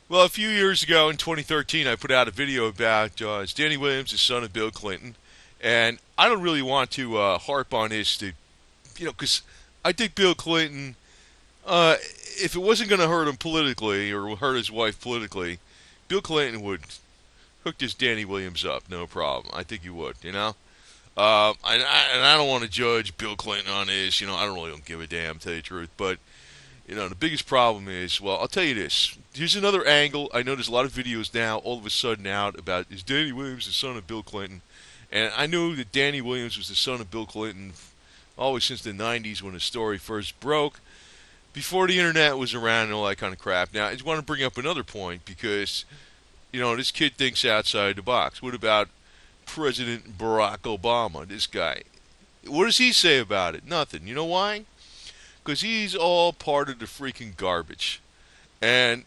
Well, a few years ago in 2013, I put out a video about is Danny Williams, the son of Bill Clinton, and I don't really want to harp on this because I think Bill Clinton, if it wasn't going to hurt him politically or hurt his wife politically, Bill Clinton would hook this Danny Williams up, no problem. I think he would, you know. And I don't want to judge Bill Clinton on this. I don't really don't give a damn, to tell you the truth. But the biggest problem is, well, I'll tell you this. Here's another angle. I know there's a lot of videos now, all of a sudden out about is Danny Williams the son of Bill Clinton, and I knew that Danny Williams was the son of Bill Clinton always since the '90s when the story first broke, before the internet was around and all that kind of crap. Now, I just want to bring up another point because this kid thinks outside the box. What about President Barack Obama? This guy. What does he say about it? Nothing. You know why? Because he's all part of the freaking garbage. And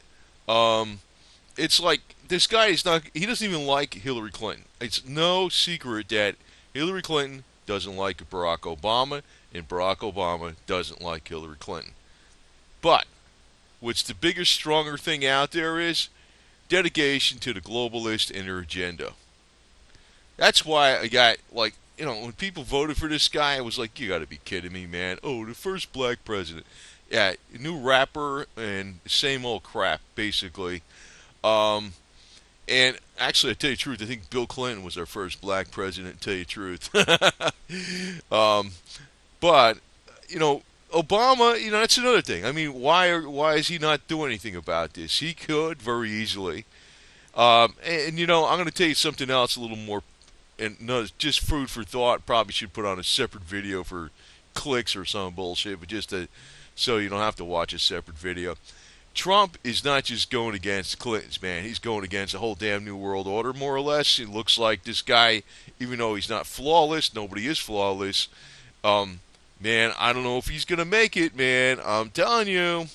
it's like this guy is not. He doesn't even like Hillary Clinton. It's no secret that Hillary Clinton doesn't like Barack Obama, and Barack Obama doesn't like Hillary Clinton. But what's the bigger, stronger thing out there is dedication to the globalist and their agenda. That's why I got when people voted for this guy, I was like, you got to be kidding me, man. Oh, the first black president. Yeah, new rapper and same old crap, basically. Um, and actually, I tell you the truth, I think Bill Clinton was our first black president. To tell you the truth. But Obama, that's another thing. I mean, why is he not doing anything about this? He could very easily. And I'm going to tell you something else a little more, and no, just food for thought. Probably should put on a separate video for clicks or some bullshit, but so you don't have to watch a separate video. Trump is not just going against the Clintons, man. He's going against the whole damn New World Order, more or less. It looks like this guy, even though he's not flawless, nobody is flawless. Um, Man, I don't know if he's going to make it, man. I'm telling you,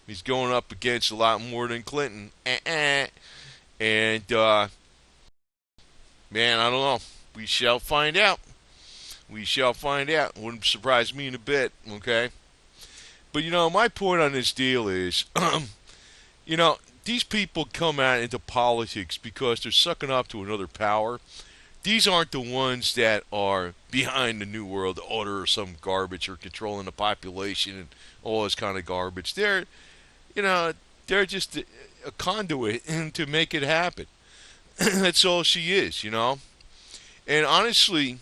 he's going up against a lot more than Clinton. And, man, I don't know. We shall find out. We shall find out. Wouldn't surprise me in a bit, okay? But, my point on this deal is, these people come out into politics because they're sucking up to another power. These aren't the ones that are behind the New World Order or some garbage or controlling the population and all this kind of garbage. You know, they're just a conduit to make it happen. That's all she is. And honestly,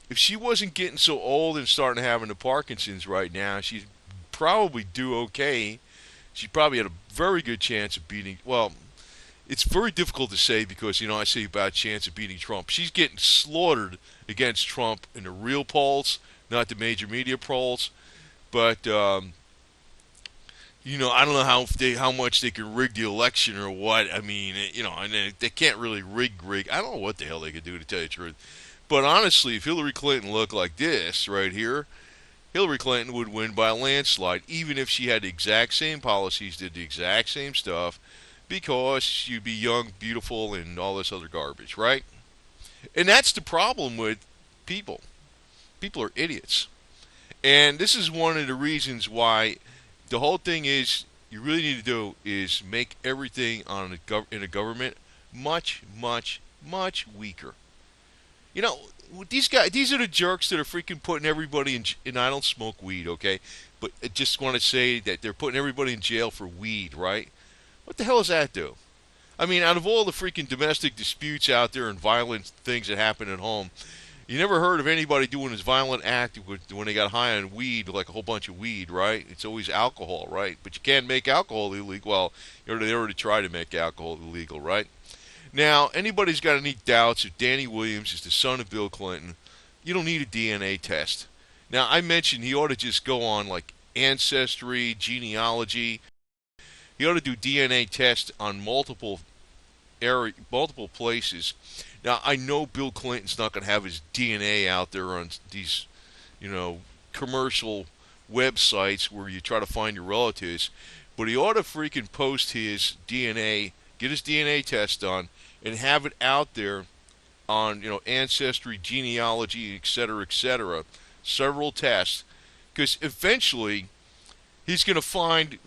if she wasn't getting so old and starting having the Parkinson's right now, she'd probably do okay. She probably had a very good chance of beating. Well, it's very difficult to say because I say about chance of beating Trump. She's getting slaughtered against Trump in the real polls, not the major media polls. But I don't know how much they can rig the election or what. I mean, and they can't really rig. I don't know what the hell they could do, to tell you the truth. But honestly, if Hillary Clinton looked like this right here, Hillary Clinton would win by a landslide, even if she had the exact same policies, did the exact same stuff, because she'd be young, beautiful, and all this other garbage, right? And that's the problem with people. People are idiots. And this is one of the reasons why the whole thing is you really need to do is make everything in a government much, much, much weaker. You know, these guys, these are the jerks that are freaking putting everybody in. And I don't smoke weed, okay? But I just want to say that they're putting everybody in jail for weed, right? What the hell does that do? I mean, out of all the freaking domestic disputes out there and violent things that happen at home, you never heard of anybody doing this violent act when they got high on weed, like a whole bunch of weed, right? It's always alcohol, right? But you can't make alcohol illegal. Well, they already tried to make alcohol illegal, right? Now, anybody's got any doubts if Danny Williams is the son of Bill Clinton, you don't need a DNA test. Now, I mentioned he ought to just go on like Ancestry, genealogy. He ought to do DNA tests on multiple places. Now, I know Bill Clinton's not going to have his DNA out there on these, commercial websites where you try to find your relatives, but he ought to freaking post his DNA, get his DNA test done, and have it out there on, Ancestry, genealogy, etc., several tests, because eventually he's going to find,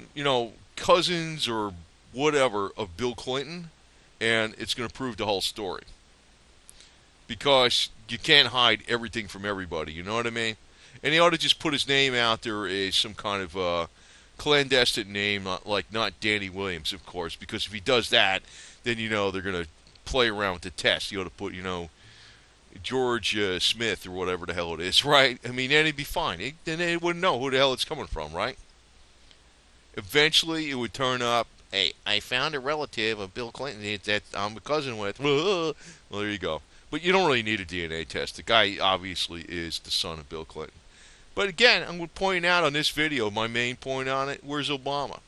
cousins or whatever of Bill Clinton, and it's going to prove the whole story. Because you can't hide everything from everybody, you know what I mean? And he ought to just put his name out there as some kind of clandestine name, not Danny Williams, of course, because if he does that, then, they're going to play around with the test. You ought to put, George Smith or whatever the hell it is, right? I mean, then he'd be fine. Then they wouldn't know who the hell it's coming from, right? Eventually, it would turn up, hey, I found a relative of Bill Clinton that I'm a cousin with. Well, there you go. But you don't really need a DNA test. The guy obviously is the son of Bill Clinton. But again, I'm pointing out on this video, my main point on it, where's Obama?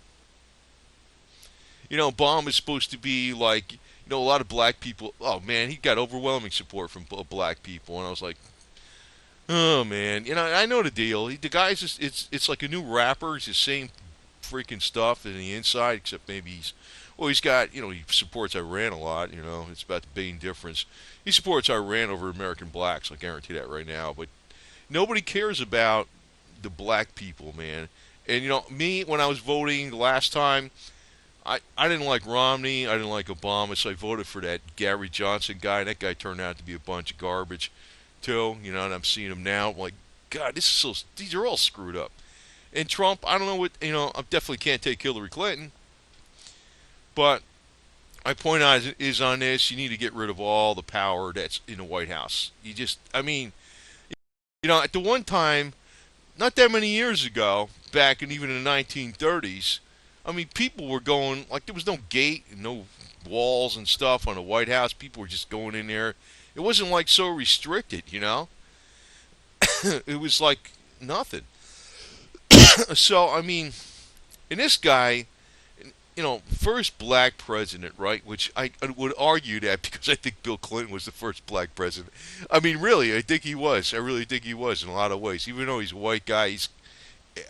Obama is supposed to be like, a lot of black people, oh man, he got overwhelming support from black people. And I was like, oh man, I know the deal. The guy's just, it's like a new rapper. It's the same freaking stuff in the inside, except maybe he's got, he supports Iran a lot, it's about the main difference. He supports Iran over American blacks, I guarantee that right now, but nobody cares about the black people, man. And, me, when I was voting last time, I didn't like Romney, I didn't like Obama, so I voted for that Gary Johnson guy. That guy turned out to be a bunch of garbage, too, and I'm seeing him now. I'm like, God, these are all screwed up. And Trump, I don't know what, I definitely can't take Hillary Clinton. But my point is on this, you need to get rid of all the power that's in the White House. At the one time, not that many years ago, back in even in the 1930s, people were going, like there was no gate and no walls and stuff on the White House. People were just going in there. It wasn't like so restricted, It was like nothing. So, and this guy, first black president, right? Which I would argue that because I think Bill Clinton was the first black president. Really, I think he was. I really think he was in a lot of ways. Even though he's a white guy,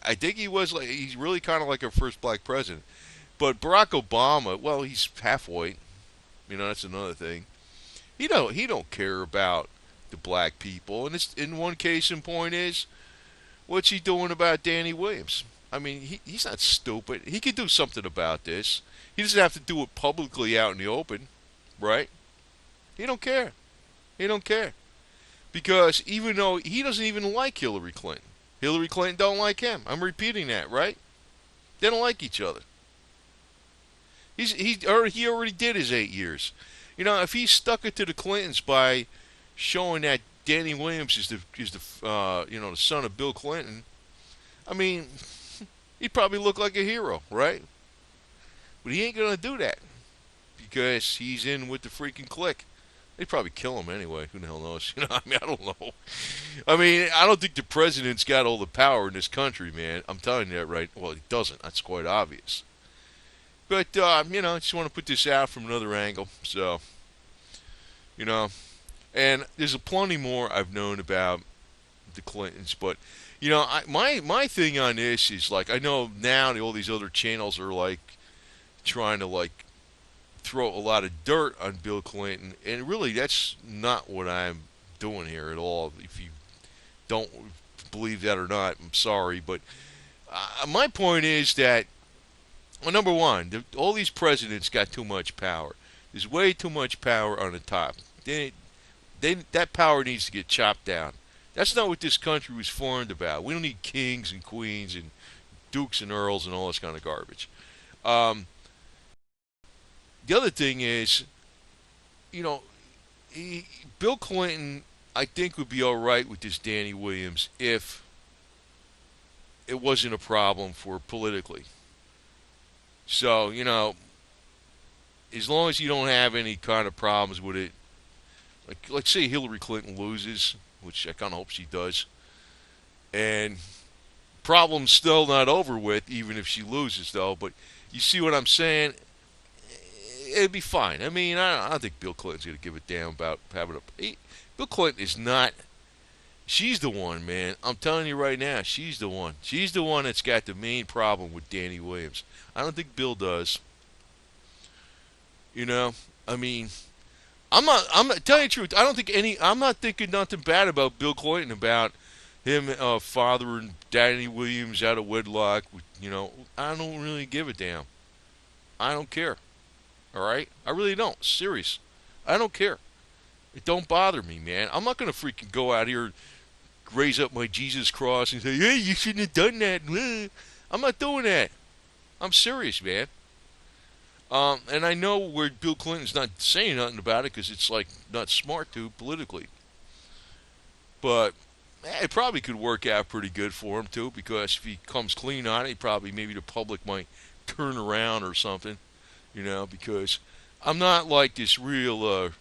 I think he's really kind of like our first black president. But Barack Obama, well, he's half white. That's another thing. He don't care about the black people. And it's, in one case in point is, what's he doing about Danny Williams? He's not stupid. He can do something about this. He doesn't have to do it publicly out in the open, right? He don't care. He don't care. Because even though he doesn't even like Hillary Clinton don't like him. I'm repeating that, right? They don't like each other. He already did his 8 years. If he stuck it to the Clintons by showing that Danny Williams is the son of Bill Clinton, he'd probably look like a hero, right? But he ain't gonna do that because he's in with the freaking clique. They'd probably kill him anyway. Who the hell knows? I don't know. I don't think the president's got all the power in this country, man. I'm telling you that right. Well, he doesn't. That's quite obvious. But I just want to put this out from another angle. So, and there's plenty more I've known about the Clintons, but my thing on this is like I know now all these other channels are like trying to like throw a lot of dirt on Bill Clinton, and really that's not what I'm doing here at all. If you don't believe that or not, I'm sorry, but my point is that, well, number one, all these presidents got too much power. There's way too much power on the top. That power needs to get chopped down. That's not what this country was formed about. We don't need kings and queens and dukes and earls and all this kind of garbage. The other thing is, Bill Clinton, I think, would be all right with this Danny Williams if it wasn't a problem for politically. So, as long as you don't have any kind of problems with it, like say Hillary Clinton loses, which I kind of hope she does, and problem's still not over with, even if she loses, though. But you see what I'm saying? It'd be fine. I don't think Bill Clinton's going to give a damn about having Bill Clinton is not. She's the one, man. I'm telling you right now, she's the one. She's the one that's got the main problem with Danny Williams. I don't think Bill does. I'm not telling you the truth. I'm not thinking nothing bad about Bill Clinton, about him fathering Danny Williams out of wedlock. I don't really give a damn. I don't care. All right? I really don't. Serious. I don't care. It don't bother me, man. I'm not going to freaking go out here, raise up my Jesus cross and say, hey, you shouldn't have done that. I'm not doing that. I'm serious, man. And I know where Bill Clinton's not saying nothing about it because it's like not smart to politically. But it probably could work out pretty good for him too because if he comes clean on it, probably maybe the public might turn around or something, because I'm not like this real.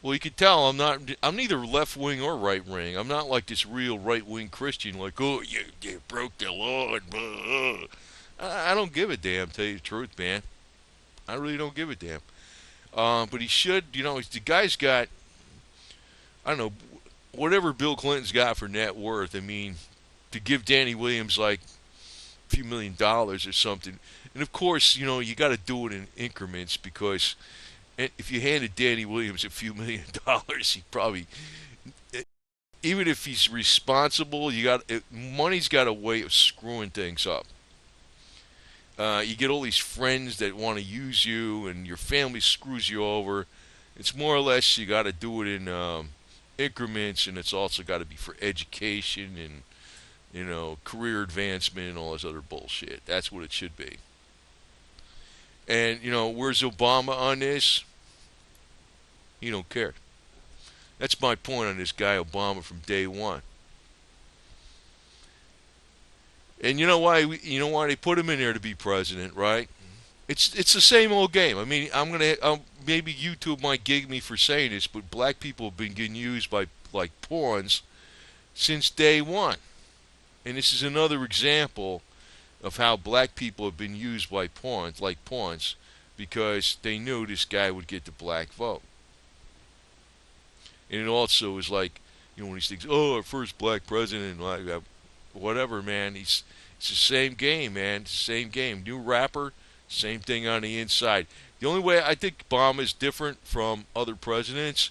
Well, you can tell I'm not. I'm neither left wing or right wing. I'm not like this real right wing Christian. Like, oh, you broke the law. And blah. I don't give a damn. Tell you the truth, man. I really don't give a damn. But he should. The guy's got. I don't know whatever Bill Clinton's got for net worth. I mean, to give Danny Williams like a few $1,000,000 or something. And of course, you got to do it in increments because if you handed Danny Williams a few $1,000,000, he probably, even if he's responsible, money's got a way of screwing things up. You get all these friends that want to use you, and your family screws you over. It's more or less you got to do it in increments, and it's also got to be for education and career advancement and all this other bullshit. That's what it should be. And where's Obama on this? He don't care. That's my point on this guy Obama from day one. And you know why? They put him in there to be president, right? It's the same old game. I mean, maybe YouTube might gig me for saying this, but black people have been getting used by like pawns since day one. And this is another example of how black people have been used by pawns, because they knew this guy would get the black vote. And it also is like, when he thinks, oh, our first black president, like whatever, man. It's the same game, man. It's the same game. New rapper, same thing on the inside. The only way I think Obama is different from other presidents,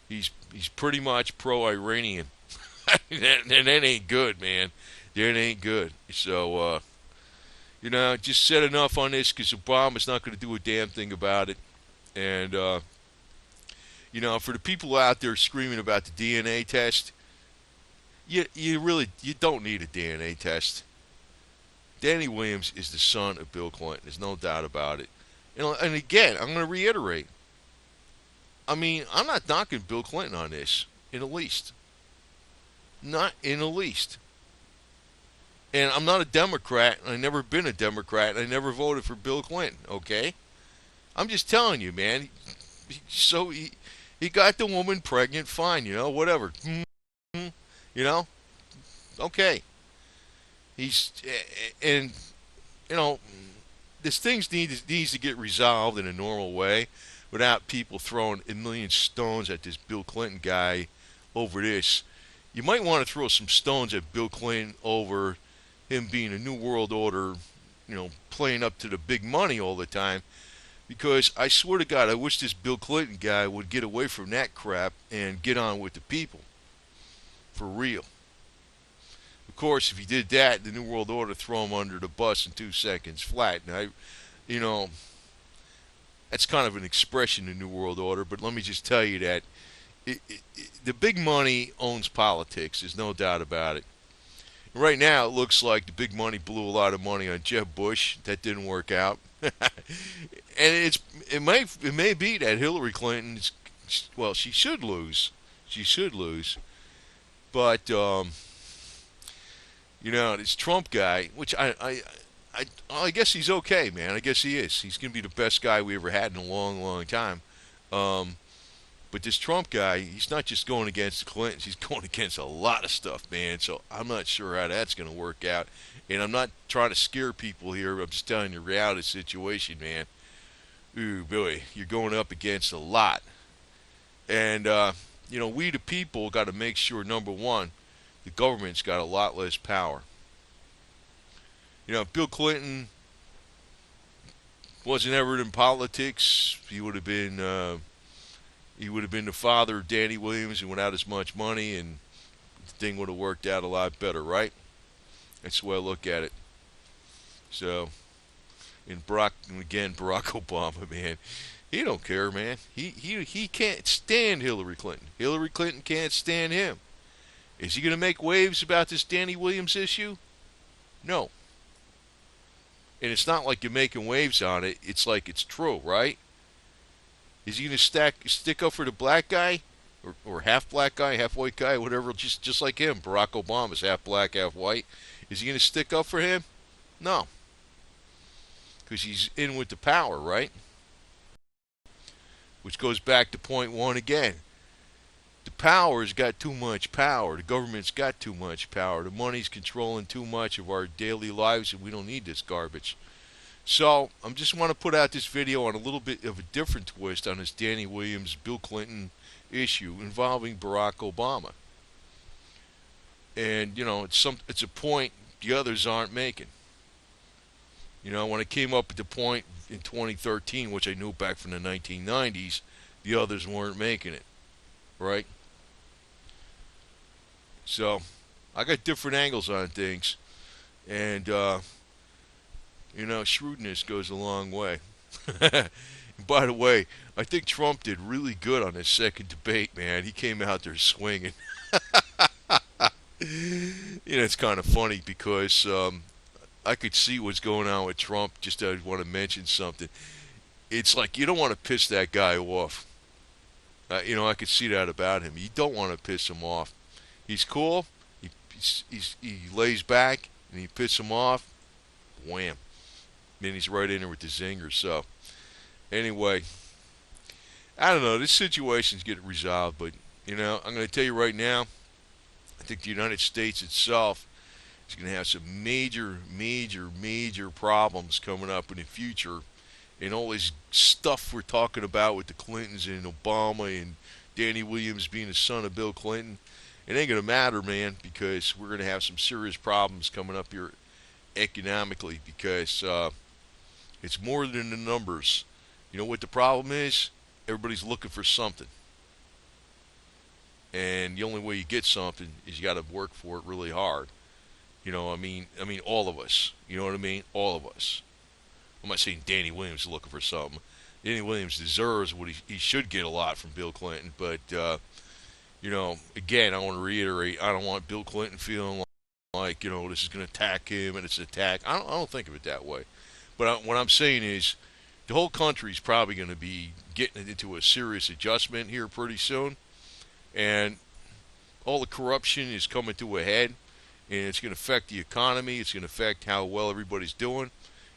he's pretty much pro-Iranian. and that ain't good, man. That ain't good. So, just said enough on this because Obama's not going to do a damn thing about it. And, for the people out there screaming about the DNA test, you don't need a DNA test. Danny Williams is the son of Bill Clinton. There's no doubt about it. And again, I'm going to reiterate. I mean, I'm not knocking Bill Clinton on this in the least. Not in the least. And I'm not a Democrat, and I've never been a Democrat, and I never voted for Bill Clinton, okay? I'm just telling you, man. So he got the woman pregnant, fine, whatever. Okay. And this thing needs to get resolved in a normal way without people throwing a million stones at this Bill Clinton guy over this. You might want to throw some stones at Bill Clinton over him being a New World Order, playing up to the big money all the time. Because I swear to God, I wish this Bill Clinton guy would get away from that crap and get on with the people. For real. Of course, if he did that, the New World Order throw him under the bus in 2 seconds flat. And that's kind of an expression in the New World Order, but let me just tell you that the big money owns politics. There's no doubt about it. Right now, it looks like the big money blew a lot of money on Jeb Bush. That didn't work out. And it may be that Hillary Clinton, she should lose. She should lose. But this Trump guy, which I guess he's okay, man. I guess he is. He's gonna be the best guy we ever had in a long, long time. But this Trump guy, he's not just going against the Clintons. He's going against a lot of stuff, man. So I'm not sure how that's going to work out. And I'm not trying to scare people here. I'm just telling you the reality situation, man. Ooh, boy, you're going up against a lot. And, we the people got to make sure, number one, the government's got a lot less power. Bill Clinton wasn't ever in politics. He would have been the father of Danny Williams and without as much money, and the thing would have worked out a lot better, right? That's the way I look at it. So, And Barack Obama, man, he don't care, man. He can't stand Hillary Clinton. Hillary Clinton can't stand him. Is he going to make waves about this Danny Williams issue? No. And it's not like you're making waves on it. It's like it's true, right? Is he going to stick up for the black guy? Or half black guy, half white guy, whatever, just like him. Barack Obama's half black, half white. Is he going to stick up for him? No. Because he's in with the power, right? Which goes back to point one again. The power's got too much power. The government's got too much power. The money's controlling too much of our daily lives, and we don't need this garbage. So, I just want to put out this video on a little bit of a different twist on this Danny Williams, Bill Clinton issue involving Barack Obama. And, it's a point the others aren't making. When I came up with the point in 2013, which I knew back from the 1990s, the others weren't making it, right? So, I got different angles on things, and, shrewdness goes a long way. By the way, I think Trump did really good on his second debate, man. He came out there swinging. It's kind of funny because I could see what's going on with Trump. Just I want to mention something. It's like you don't want to piss that guy off. I could see that about him. You don't want to piss him off. He's cool. He lays back and you piss him off. Wham. Then he's right in there with the zinger. So, anyway, I don't know. This situation's getting resolved, but, I'm going to tell you right now, I think the United States itself is going to have some major, major, major problems coming up in the future. And all this stuff we're talking about with the Clintons and Obama and Danny Williams being the son of Bill Clinton, it ain't going to matter, man, because we're going to have some serious problems coming up here economically because it's more than the numbers. You know what the problem is? Everybody's looking for something. And the only way you get something is you got to work for it really hard. I mean all of us. You know what I mean? All of us. I'm not saying Danny Williams is looking for something. Danny Williams deserves what he should get a lot from Bill Clinton. But, again, I want to reiterate, I don't want Bill Clinton feeling like this is going to attack him and it's an attack. I don't think of it that way. But what I'm saying is the whole country's probably going to be getting into a serious adjustment here pretty soon. And all the corruption is coming to a head. And it's going to affect the economy. It's going to affect how well everybody's doing.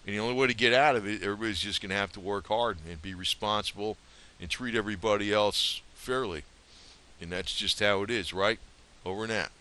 And the only way to get out of it, everybody's just going to have to work hard and be responsible and treat everybody else fairly. And that's just how it is, right? Over and out.